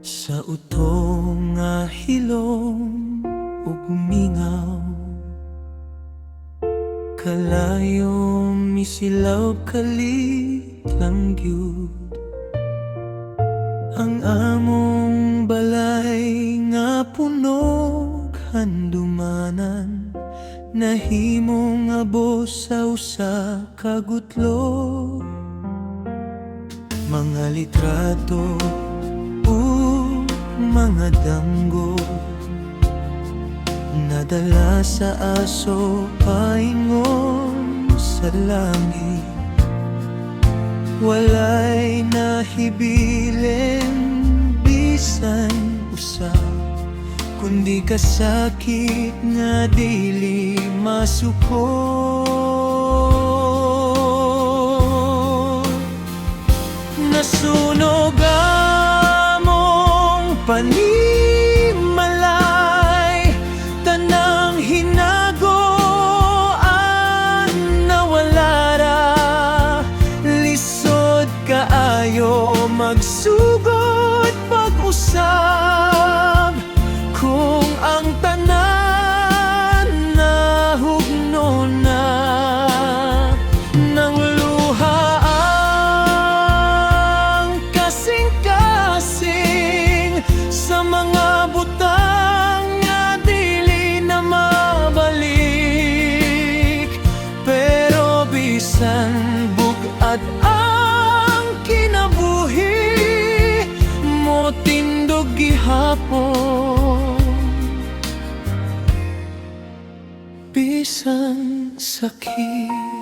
Sa utong nga hilom ug mingaw, kalayo misilaw kalit lang gyud ang among balay nga punog handumanan. Nahimong abos sa usa ka gutlo, mga litrato o mga danggo nadala sa aso paingon sa langit. Walay nahibilin bisan usa, kundi kasakit nga dili masukon. Nasunog among panimalay, tanang hinagoan nawala ra. Lisod kaayo magsugod pag-usab kung ang tanan nahugno na ng luha. Ang kasing-kasing sa mga butang nga dili na mabalik, pero bisan bug-at ang kinabuhi mo tindog gihapon. Bisan sakit